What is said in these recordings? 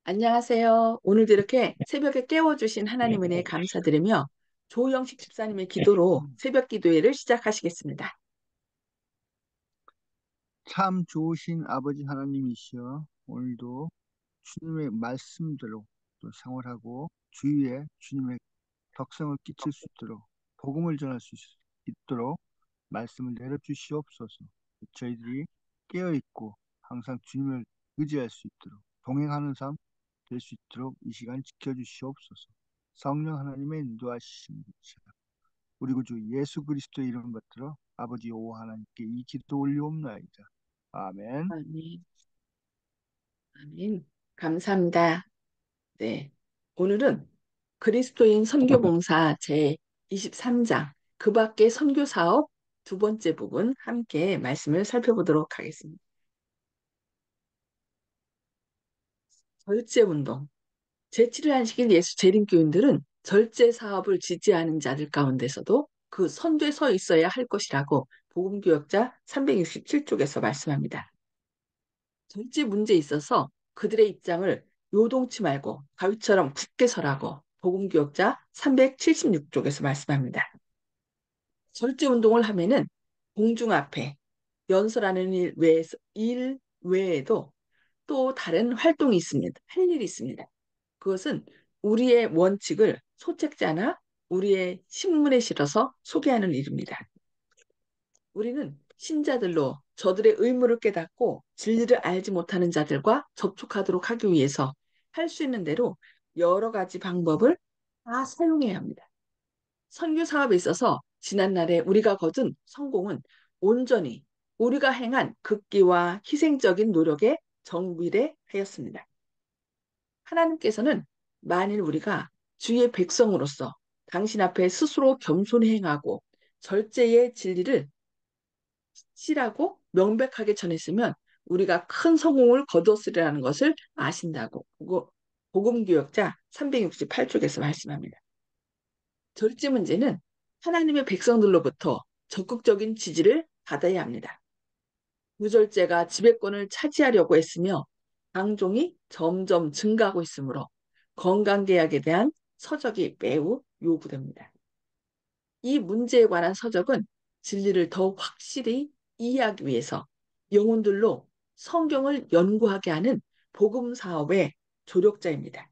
안녕하세요. 오늘도 이렇게 새벽에 깨워주신 하나님 은혜에 감사드리며 조영식 집사님의 기도로 새벽 기도회를 시작하시겠습니다. 참 좋으신 아버지 하나님이시여, 오늘도 주님의 말씀대로 또 생활하고 주위에 주님의 덕성을 끼칠 수 있도록, 복음을 전할 수 있도록 말씀을 내려주시옵소서. 저희들이 깨어있고 항상 주님을 의지할 수 있도록, 동행하는 삶 될 수 있도록 이 시간 지켜주시옵소서. 성령 하나님의 인도하심을 우리 구주 예수 그리스도의 이름 받들어 아버지 오 하나님께 이 기도 올리옵나이다. 아멘. 아멘. 아멘. 감사합니다. 네. 오늘은 그리스도인 선교봉사 제 23장 그 밖의 선교 사업 두 번째 부분 함께 말씀을 살펴보도록 하겠습니다. 절제 운동. 제7일 안식일 예수 재림교인들은 절제 사업을 지지하는 자들 가운데서도 그 선두에 서 있어야 할 것이라고 복음교역자 367쪽에서 말씀합니다. 절제 문제에 있어서 그들의 입장을 요동치 말고 가위처럼 굳게 서라고 복음교역자 376쪽에서 말씀합니다. 절제 운동을 하면은 공중 앞에 연설하는 일 외에도 또 다른 활동이 있습니다. 할 일이 있습니다. 그것은 우리의 원칙을 소책자나 우리의 신문에 실어서 소개하는 일입니다. 우리는 신자들로 저들의 의무를 깨닫고 진리를 알지 못하는 자들과 접촉하도록 하기 위해서 할 수 있는 대로 여러 가지 방법을 다 사용해야 합니다. 선교 사업에 있어서 지난날에 우리가 거둔 성공은 온전히 우리가 행한 극기와 희생적인 노력에 정비례하였습니다. 하나님께서는 만일 우리가 주의 백성으로서 당신 앞에 스스로 겸손히 행하고 절제의 진리를 실하고 명백하게 전했으면 우리가 큰 성공을 거두었으리라는 것을 아신다고 복음교역자 368쪽에서 말씀합니다. 절제 문제는 하나님의 백성들로부터 적극적인 지지를 받아야 합니다. 무절제가 지배권을 차지하려고 했으며 방종이 점점 증가하고 있으므로 건강계약에 대한 서적이 매우 요구됩니다. 이 문제에 관한 서적은 진리를 더욱 확실히 이해하기 위해서 영혼들로 성경을 연구하게 하는 복음 사업의 조력자입니다.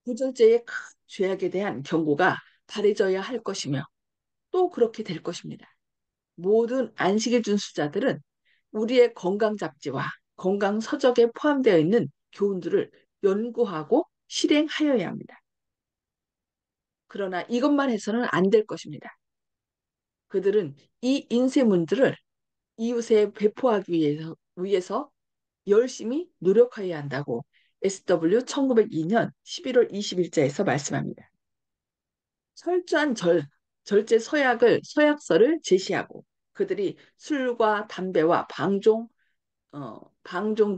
무절제의 큰 죄악에 대한 경고가 바래져야 할 것이며 또 그렇게 될 것입니다. 모든 안식일 준수자들은 우리의 건강 잡지와 건강 서적에 포함되어 있는 교훈들을 연구하고 실행하여야 합니다. 그러나 이것만 해서는 안 될 것입니다. 그들은 이 인쇄문들을 이웃에 배포하기 위해서 열심히 노력해야 한다고 SW 1902년 11월 20일자에서 말씀합니다. 철저한 절제 서약서를 제시하고 그들이 술과 담배와 방종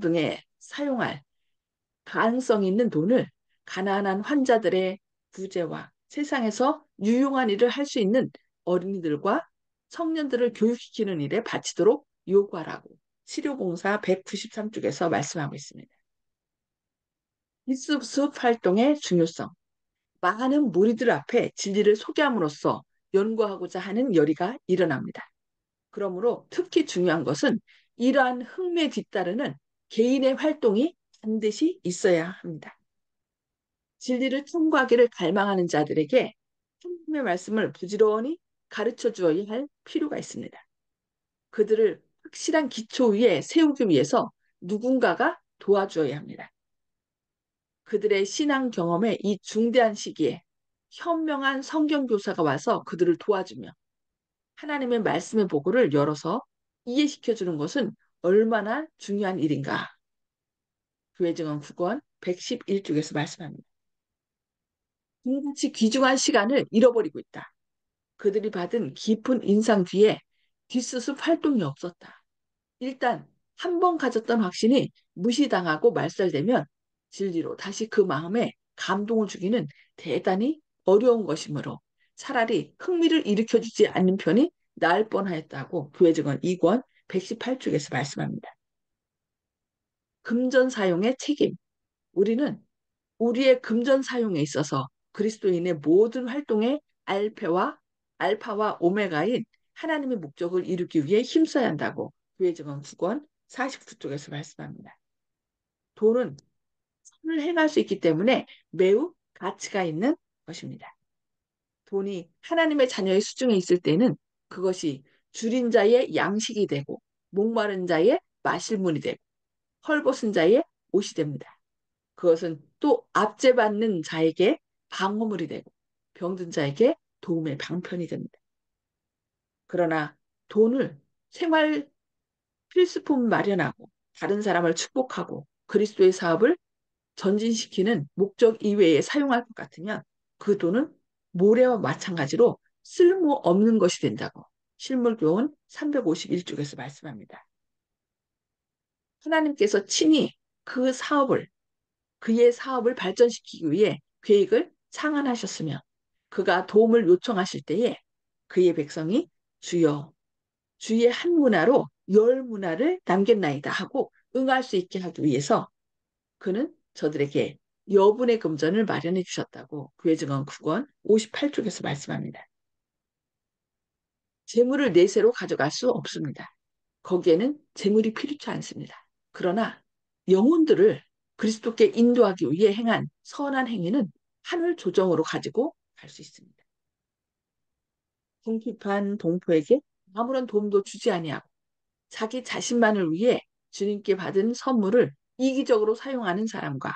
등에 사용할 가능성 있는 돈을 가난한 환자들의 부재와 세상에서 유용한 일을 할 수 있는 어린이들과 청년들을 교육시키는 일에 바치도록 요구하라고 치료봉사 193쪽에서 말씀하고 있습니다. 기습 활동의 중요성. 많은 무리들 앞에 진리를 소개함으로써 연구하고자 하는 열의가 일어납니다. 그러므로 특히 중요한 것은 이러한 흥미에 뒤따르는 개인의 활동이 반드시 있어야 합니다. 진리를 탐구하기를 갈망하는 자들에게 하나님의 말씀을 부지런히 가르쳐 주어야 할 필요가 있습니다. 그들을 확실한 기초 위에 세우기 위해서 누군가가 도와주어야 합니다. 그들의 신앙 경험의 이 중대한 시기에 현명한 성경 교사가 와서 그들을 도와주며 하나님의 말씀의 보고를 열어서 이해시켜 주는 것은 얼마나 중요한 일인가. 교회 증언 9권 111쪽에서 말씀합니다. 이같이 귀중한 시간을 잃어버리고 있다. 그들이 받은 깊은 인상 뒤에 뒷수습 활동이 없었다. 일단 한 번 가졌던 확신이 무시당하고 말살되면 진리로 다시 그 마음에 감동을 주기는 대단히 어려운 것이므로 차라리 흥미를 일으켜주지 않는 편이 나을 뻔하였다고 교회증언 2권 118쪽에서 말씀합니다. 금전 사용의 책임. 우리는 우리의 금전 사용에 있어서 그리스도인의 모든 활동의 알파와 오메가인 하나님의 목적을 이루기 위해 힘써야 한다고 교회증언 9권 49쪽에서 말씀합니다. 돈은 선을 행할 수 있기 때문에 매우 가치가 있는 것입니다. 돈이 하나님의 자녀의 수중에 있을 때는 그것이 줄인 자의 양식이 되고 목마른 자의 마실 문이 되고 헐벗은 자의 옷이 됩니다. 그것은 또 압제받는 자에게 방어물이 되고 병든 자에게 도움의 방편이 됩니다. 그러나 돈을 생활 필수품 마련하고 다른 사람을 축복하고 그리스도의 사업을 전진시키는 목적 이외에 사용할 것 같으면 그 돈은 모래와 마찬가지로 쓸모없는 것이 된다고 실물교훈 351쪽에서 말씀합니다. 하나님께서 친히 그의 사업을 발전시키기 위해 계획을 창안하셨으며 그가 도움을 요청하실 때에 그의 백성이 주여 주의 한 문화로 열 문화를 남겼나이다 하고 응할 수 있게 하기 위해서 그는 저들에게 여분의 금전을 마련해 주셨다고 교회증언 9권 58쪽에서 말씀합니다. 재물을 내세로 가져갈 수 없습니다. 거기에는 재물이 필요치 않습니다. 그러나 영혼들을 그리스도께 인도하기 위해 행한 선한 행위는 하늘 조정으로 가지고 갈 수 있습니다. 궁핍한 동포에게 아무런 도움도 주지 아니하고 자기 자신만을 위해 주님께 받은 선물을 이기적으로 사용하는 사람과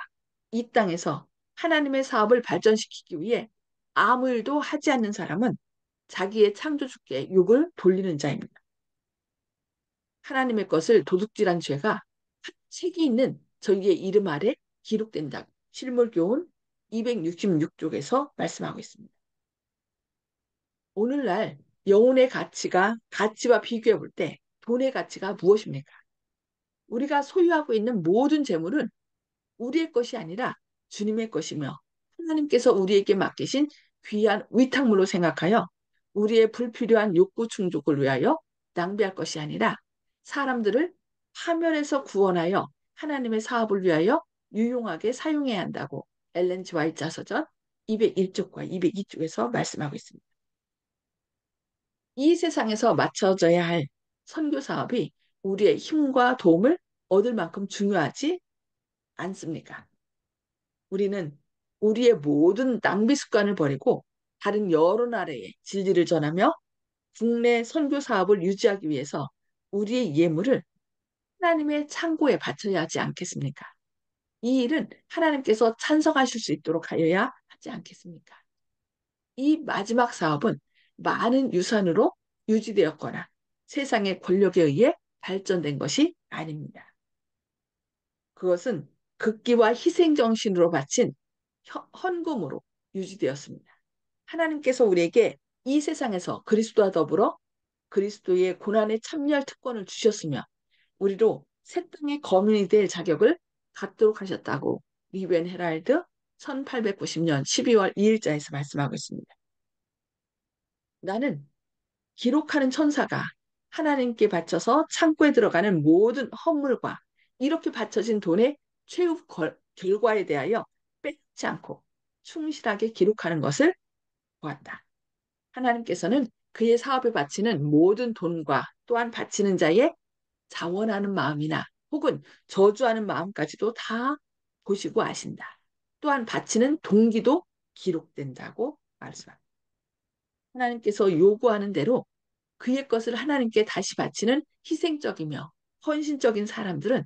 이 땅에서 하나님의 사업을 발전시키기 위해 아무 일도 하지 않는 사람은 자기의 창조주께 욕을 돌리는 자입니다. 하나님의 것을 도둑질한 죄가 책이 있는 저희의 이름 아래 기록된다. 실물교훈 266쪽에서 말씀하고 있습니다. 오늘날 영혼의 가치와 비교해 볼 때 돈의 가치가 무엇입니까? 우리가 소유하고 있는 모든 재물은 우리의 것이 아니라 주님의 것이며 하나님께서 우리에게 맡기신 귀한 위탁물로 생각하여 우리의 불필요한 욕구 충족을 위하여 낭비할 것이 아니라 사람들을 파멸에서 구원하여 하나님의 사업을 위하여 유용하게 사용해야 한다고 엘렌 지 화이트 자서전 201쪽과 202쪽에서 말씀하고 있습니다. 이 세상에서 맞춰져야 할 선교 사업이 우리의 힘과 도움을 얻을 만큼 중요하지 않습니까? 우리는 우리의 모든 낭비 습관을 버리고 다른 여러 나라에 진리를 전하며 국내 선교 사업을 유지하기 위해서 우리의 예물을 하나님의 창고에 바쳐야 하지 않겠습니까? 이 일은 하나님께서 찬성하실 수 있도록 하여야 하지 않겠습니까? 이 마지막 사업은 많은 유산으로 유지되었거나 세상의 권력에 의해 발전된 것이 아닙니다. 그것은 극기와 희생 정신으로 바친 헌금으로 유지되었습니다. 하나님께서 우리에게 이 세상에서 그리스도와 더불어 그리스도의 고난에 참여할 특권을 주셨으며 우리로 새 땅의 거민이 될 자격을 갖도록 하셨다고 리벤 헤랄드 1890년 12월 2일자에서 말씀하고 있습니다. 나는 기록하는 천사가 하나님께 바쳐서 창고에 들어가는 모든 헌물과 이렇게 바쳐진 돈의 최후 결과에 대하여 빼지 않고 충실하게 기록하는 것을 보았다. 하나님께서는 그의 사업에 바치는 모든 돈과 또한 바치는 자의 자원하는 마음이나 혹은 저주하는 마음까지도 다 보시고 아신다. 또한 바치는 동기도 기록된다고 말씀합니다. 하나님께서 요구하는 대로 그의 것을 하나님께 다시 바치는 희생적이며 헌신적인 사람들은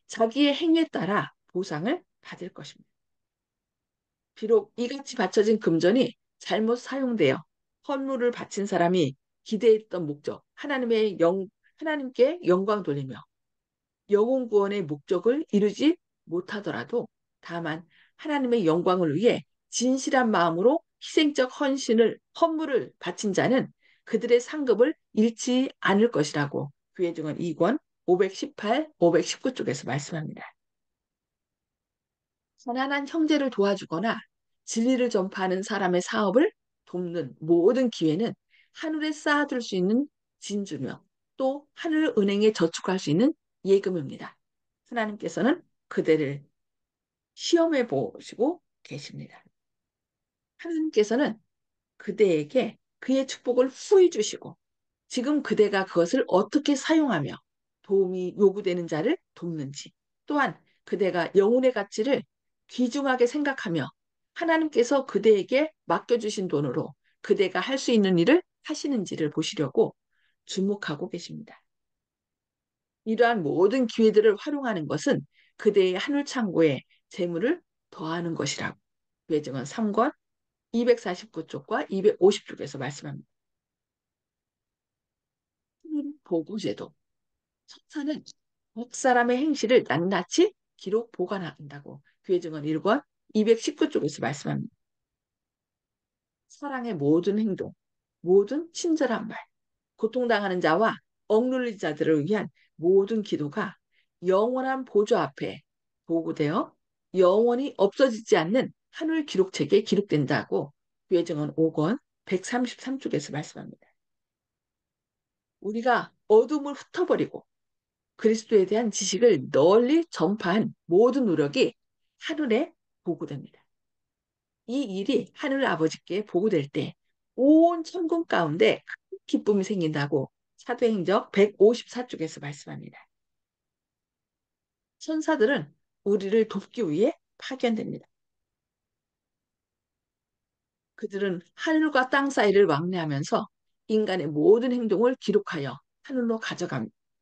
자기의 행위에 따라 보상을 받을 것입니다. 비록 이같이 바쳐진 금전이 잘못 사용되어 헌물을 바친 사람이 기대했던 목적, 하나님께 영광 돌리며 영혼 구원의 목적을 이루지 못하더라도 다만 하나님의 영광을 위해 진실한 마음으로 희생적 헌물을 바친 자는 그들의 상급을 잃지 않을 것이라고 교회증언 2권 518, 519쪽에서 말씀합니다. 가난한 형제를 도와주거나 진리를 전파하는 사람의 사업을 돕는 모든 기회는 하늘에 쌓아둘 수 있는 진주며 또 하늘은행에 저축할 수 있는 예금입니다. 하나님께서는 그대를 시험해 보시고 계십니다. 하나님께서는 그대에게 그의 축복을 후히 주시고 지금 그대가 그것을 어떻게 사용하며 도움이 요구되는 자를 돕는지, 또한 그대가 영혼의 가치를 귀중하게 생각하며 하나님께서 그대에게 맡겨주신 돈으로 그대가 할 수 있는 일을 하시는지를 보시려고 주목하고 계십니다. 이러한 모든 기회들을 활용하는 것은 그대의 하늘 창고에 재물을 더하는 것이라고 외증은 3권 249쪽과 250쪽에서 말씀합니다. 보고제도. 천사는 각 사람의 행실을 낱낱이 기록 보관한다고 교회증언 1권 219쪽에서 말씀합니다. 사랑의 모든 행동, 모든 친절한 말, 고통당하는 자와 억눌린 자들을 위한 모든 기도가 영원한 보좌 앞에 보고되어 영원히 없어지지 않는 하늘 기록책에 기록된다고 교회증언 5권 133쪽에서 말씀합니다. 우리가 어둠을 흩어버리고 그리스도에 대한 지식을 널리 전파한 모든 노력이 하늘에 보고됩니다. 이 일이 하늘 아버지께 보고될 때 온 천군 가운데 큰 기쁨이 생긴다고 사도행전 154쪽에서 말씀합니다. 천사들은 우리를 돕기 위해 파견됩니다. 그들은 하늘과 땅 사이를 왕래하면서 인간의 모든 행동을 기록하여 하늘로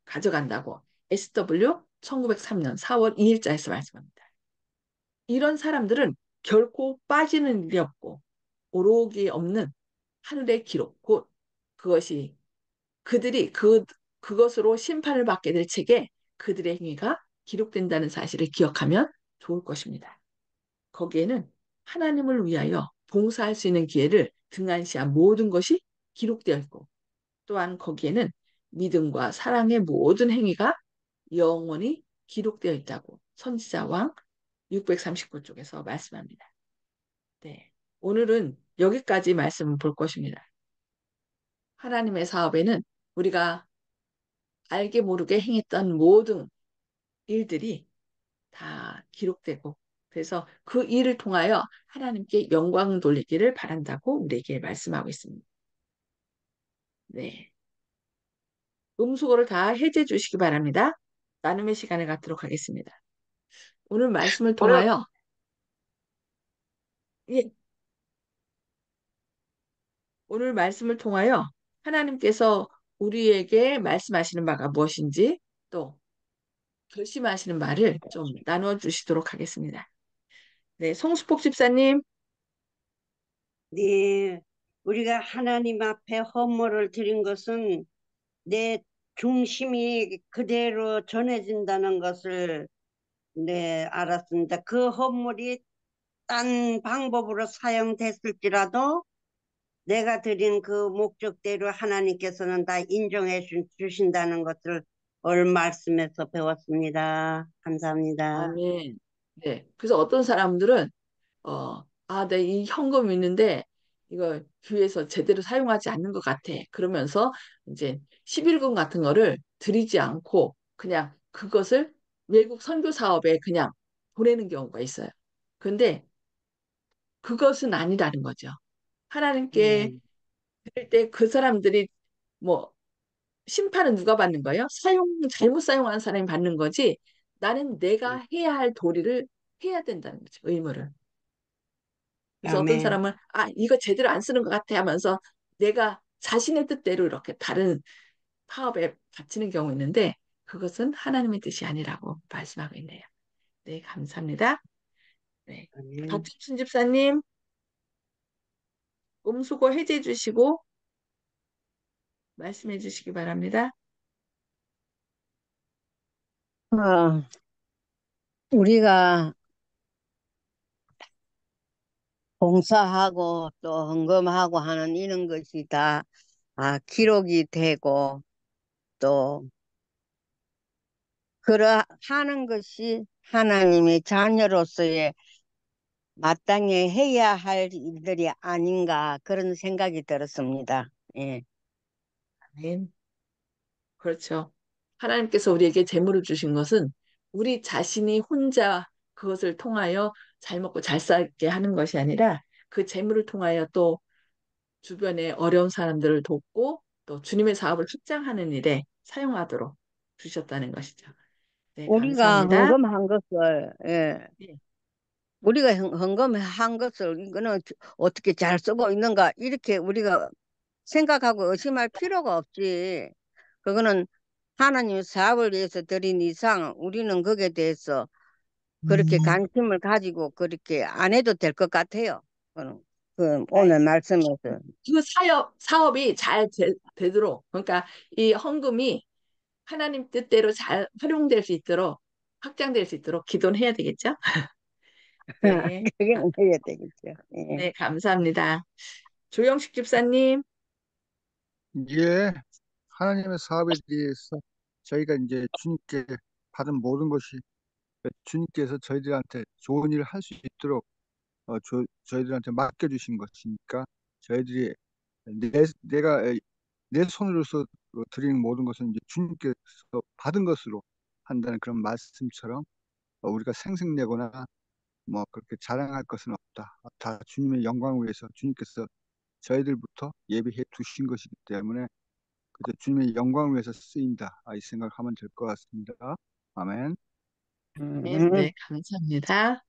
가져간다고 SW 1903년 4월 2일자에서 말씀합니다. 이런 사람들은 결코 빠지는 일이 없고 오록이 없는 하늘의 기록, 곧 그것이 그들이 그것으로 심판을 받게 될 책에 그들의 행위가 기록된다는 사실을 기억하면 좋을 것입니다. 거기에는 하나님을 위하여 봉사할 수 있는 기회를 등한시한 모든 것이 기록되어 있고 또한 거기에는 믿음과 사랑의 모든 행위가 영원히 기록되어 있다고 선지자왕 639쪽에서 말씀합니다. 네. 오늘은 여기까지 말씀을 볼 것입니다. 하나님의 사업에는 우리가 알게 모르게 행했던 모든 일들이 다 기록되고 그래서 그 일을 통하여 하나님께 영광 돌리기를 바란다고 우리에게 말씀하고 있습니다. 네. 음수거를 다 해제해 주시기 바랍니다. 나눔의 시간을 갖도록 하겠습니다. 오늘 말씀을 오늘 통하여 예, 오늘 말씀을 통하여 하나님께서 우리에게 말씀하시는 바가 무엇인지 또 결심하시는 말을 좀 나누어 주시도록 하겠습니다. 네, 송수폭 집사님. 네, 우리가 하나님 앞에 헌물을 드린 것은 내 중심이 그대로 전해진다는 것을 네, 알았습니다. 그 헌물이 딴 방법으로 사용됐을지라도 내가 드린 그 목적대로 하나님께서는 다 인정해 주신다는 것을 오늘 말씀에서 배웠습니다. 감사합니다. 아멘. 네. 그래서 어떤 사람들은 내 이 현금 있는데 이거 교회에서 제대로 사용하지 않는 것 같아. 그러면서 이제 11금 같은 거를 드리지 않고 그냥 그것을 외국 선교 사업에 그냥 보내는 경우가 있어요. 근데 그것은 아니라는 거죠. 하나님께 네, 드릴 때 그 사람들이 뭐 심판은 누가 받는 거예요? 잘못 사용하는 사람이 받는 거지. 나는 내가 해야 할 도리를 해야 된다는 거죠. 의무를. 그래서 어떤 아멘. 사람은 이거 제대로 안 쓰는 것 같아 하면서 내가 자신의 뜻대로 이렇게 다른 파업에 바치는 경우 있는데 그것은 하나님의 뜻이 아니라고 말씀하고 있네요. 네, 감사합니다. 네. 아멘. 박준순 집사님, 음수고 해제해 주시고 말씀해 주시기 바랍니다. 어, 우리가 봉사하고 또 헌금하고 하는 이런 것이 다 기록이 되고 또 그러 하는 것이 하나님의 자녀로서의 마땅히 해야 할 일들이 아닌가 그런 생각이 들었습니다. 예. 아멘. 그렇죠. 하나님께서 우리에게 재물을 주신 것은 우리 자신이 혼자 그것을 통하여 잘 먹고 잘 살게 하는 것이 아니라 그 재물을 통하여 또 주변에 어려운 사람들을 돕고 또 주님의 사업을 확장하는 일에 사용하도록 주셨다는 것이죠. 네, 우리가 감사합니다. 헌금한 것을, 예, 네, 우리가 헌금한 것을 이거는 어떻게 잘 쓰고 있는가 이렇게 우리가 생각하고 의심할 필요가 없지. 그거는 하나님 사업을 위해서 드린 이상 우리는 거기에 대해서 그렇게 관심을 가지고 그렇게 안 해도 될 것 같아요. 그 아이, 오늘 말씀에서. 그 사업이 잘 되도록, 그러니까 이 헌금이 하나님 뜻대로 잘 활용될 수 있도록, 확장될 수 있도록 기도는 해야 되겠죠? 네, 그게 해야 되겠죠. 예. 네, 감사합니다. 조영식 집사님, 예, 하나님의 사업에 대해서 저희가 이제 주님께 받은 모든 것이 주님께서 저희들한테 좋은 일을 할 수 있도록 저희들한테 맡겨주신 것이니까 저희들이 내가 내 손으로서 드리는 모든 것은 이제 주님께서 받은 것으로 한다는 그런 말씀처럼 우리가 생색내거나 뭐 그렇게 자랑할 것은 없다. 다 주님의 영광을 위해서 주님께서 저희들부터 예비해 두신 것이기 때문에 그저 주님의 영광을 위해서 쓰인다. 이 생각하면 될 것 같습니다. 아멘. 네, 네, 감사합니다.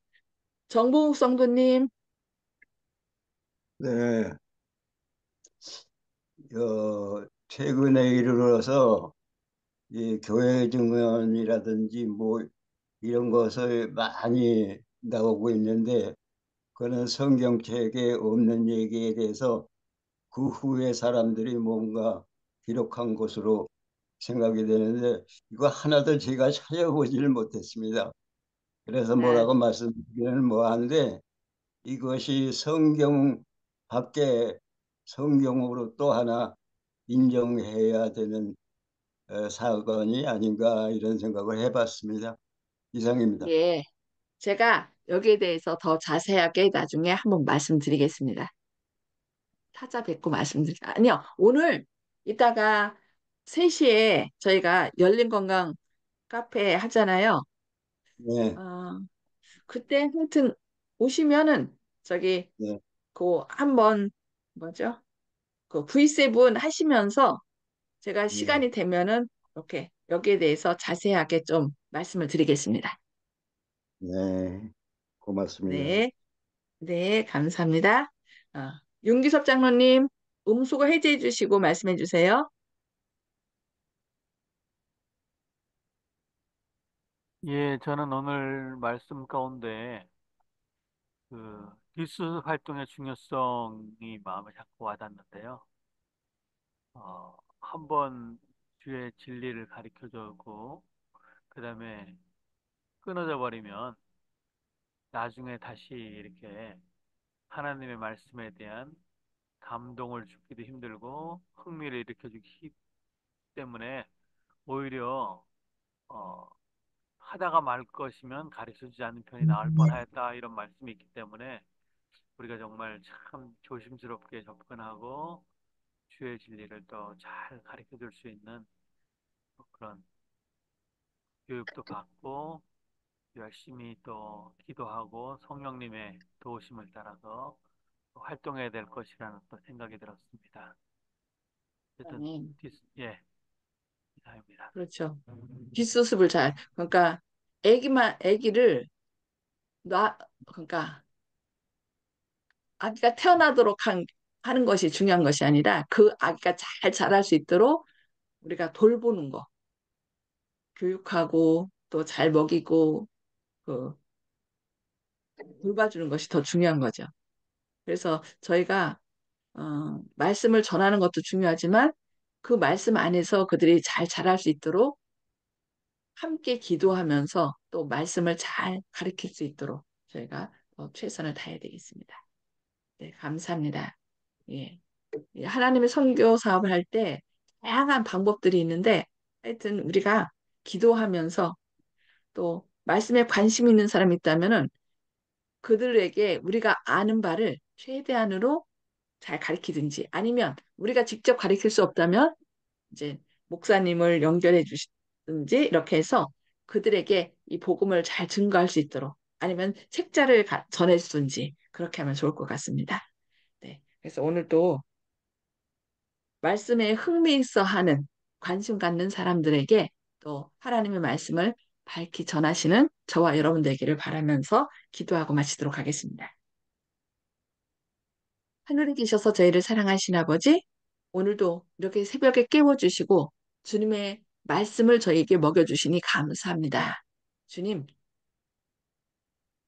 정봉욱 성도님, 네, 최근에 이르러서 이 교회 증언이라든지 뭐 이런 것을 많이 나오고 있는데 그는 성경책에 없는 얘기에 대해서 그 후에 사람들이 뭔가 기록한 것으로 생각이 되는데 이거 하나도 제가 찾아보지를 못했습니다. 그래서 아, 뭐라고 말씀드리기는 뭐한데 이것이 성경 밖에 성경으로 또 하나 인정해야 되는 사건이 아닌가 이런 생각을 해봤습니다. 이상입니다. 예, 제가 여기에 대해서 더 자세하게 나중에 한번 말씀드리겠습니다. 찾아뵙고 아니요, 오늘 이따가 3시에 저희가 열린 건강 카페 하잖아요. 네, 어, 그때 하여튼 오시면은 저기 네, 그 한번 뭐죠? 그 V7 하시면서 제가 네, 시간이 되면은 이렇게 여기에 대해서 자세하게 좀 말씀을 드리겠습니다. 네, 고맙습니다. 네, 네, 감사합니다. 윤기섭 장로님, 음소거 해제해 주시고 말씀해 주세요. 예, 저는 오늘 말씀 가운데 기스 활동의 중요성이 마음에 자꾸 와닿는데요. 한번 주의 진리를 가르쳐 주고, 그 다음에 끊어져 버리면 나중에 다시 이렇게 하나님의 말씀에 대한 감동을 주기도 힘들고, 흥미를 일으켜주기 때문에 오히려, 어, 하다가 말 것이면 가르쳐 주지 않는 편이 나을 뻔하였다 이런 말씀이 있기 때문에 우리가 정말 참 조심스럽게 접근하고 주의 진리를 또 잘 가르쳐 줄 수 있는 그런 교육도 받고 열심히 또 기도하고 성령님의 도우심을 따라서 활동해야 될 것이라는 또 생각이 들었습니다. 어쨌든 예, 이상입니다. 그렇죠. 뒷수습을 그러니까 아기를 그러니까 아기가 태어나도록 하는 것이 중요한 것이 아니라 그 아기가 잘 자랄 수 있도록 우리가 돌보는 거, 교육하고 또 잘 먹이고 그 돌봐주는 것이 더 중요한 거죠. 그래서 저희가 말씀을 전하는 것도 중요하지만 그 말씀 안에서 그들이 잘 자랄 수 있도록 함께 기도하면서 또 말씀을 잘 가르칠 수 있도록 저희가 더 최선을 다해야 되겠습니다. 네, 감사합니다. 예. 하나님의 선교 사업을 할 때 다양한 방법들이 있는데 하여튼 우리가 기도하면서 또 말씀에 관심 있는 사람이 있다면은 그들에게 우리가 아는 바를 최대한으로 잘 가르치든지 아니면 우리가 직접 가르칠 수 없다면 이제 목사님을 연결해 주시든지 이렇게 해서 그들에게 이 복음을 잘 증거할 수 있도록 아니면 책자를 전해주든지 그렇게 하면 좋을 것 같습니다. 네. 그래서 오늘도 말씀에 흥미있어 하는 관심 갖는 사람들에게 또 하나님의 말씀을 밝히 전하시는 저와 여러분 되기를 바라면서 기도하고 마치도록 하겠습니다. 하늘에 계셔서 저희를 사랑하신 아버지, 오늘도 이렇게 새벽에 깨워주시고 주님의 말씀을 저희에게 먹여주시니 감사합니다. 주님,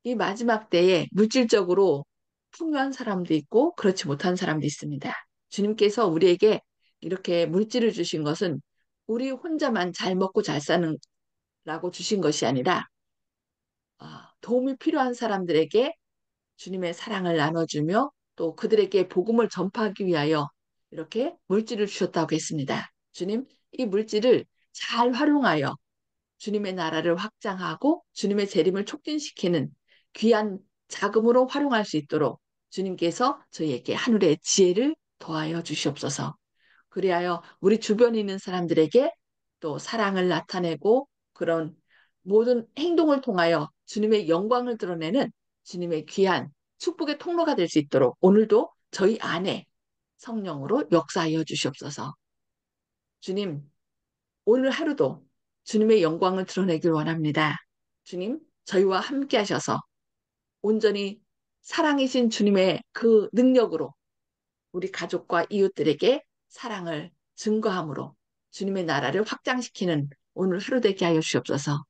이 마지막 때에 물질적으로 풍요한 사람도 있고 그렇지 못한 사람도 있습니다. 주님께서 우리에게 이렇게 물질을 주신 것은 우리 혼자만 잘 먹고 잘 사는 라고 주신 것이 아니라 도움이 필요한 사람들에게 주님의 사랑을 나눠주며 또 그들에게 복음을 전파하기 위하여 이렇게 물질을 주셨다고 했습니다. 주님, 이 물질을 잘 활용하여 주님의 나라를 확장하고 주님의 재림을 촉진시키는 귀한 자금으로 활용할 수 있도록 주님께서 저희에게 하늘의 지혜를 더하여 주시옵소서. 그리하여 우리 주변에 있는 사람들에게 또 사랑을 나타내고 그런 모든 행동을 통하여 주님의 영광을 드러내는 주님의 귀한 축복의 통로가 될 수 있도록 오늘도 저희 안에 성령으로 역사하여 주시옵소서. 주님, 오늘 하루도 주님의 영광을 드러내길 원합니다. 주님, 저희와 함께 하셔서 온전히 사랑이신 주님의 그 능력으로 우리 가족과 이웃들에게 사랑을 증거함으로 주님의 나라를 확장시키는 오늘 하루 되게 하여 주시옵소서.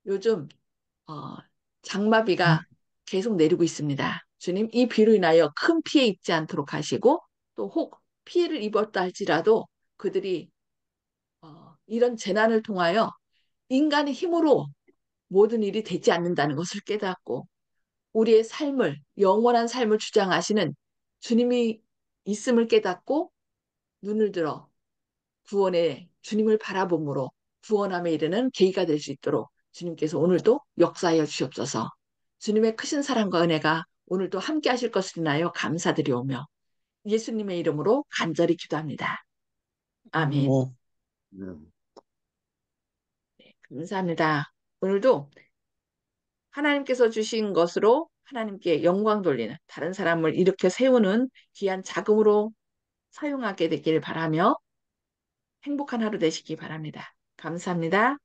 요즘 장마비가 계속 내리고 있습니다. 주님, 이 비로 인하여 큰 피해 입지 않도록 하시고 또 혹 피해를 입었다 할지라도 그들이 이런 재난을 통하여 인간의 힘으로 모든 일이 되지 않는다는 것을 깨닫고 우리의 삶을 영원한 삶을 주장하시는 주님이 있음을 깨닫고 눈을 들어 구원의 주님을 바라봄으로 구원함에 이르는 계기가 될 수 있도록 주님께서 오늘도 역사하여 주시옵소서. 주님의 크신 사랑과 은혜가 오늘도 함께 하실 것을 인하여 감사드리오며 예수님의 이름으로 간절히 기도합니다. 아멘. 네. 네, 감사합니다. 오늘도 하나님께서 주신 것으로 하나님께 영광 돌리는 다른 사람을 일으켜 세우는 귀한 자금으로 사용하게 되길 바라며 행복한 하루 되시기 바랍니다. 감사합니다.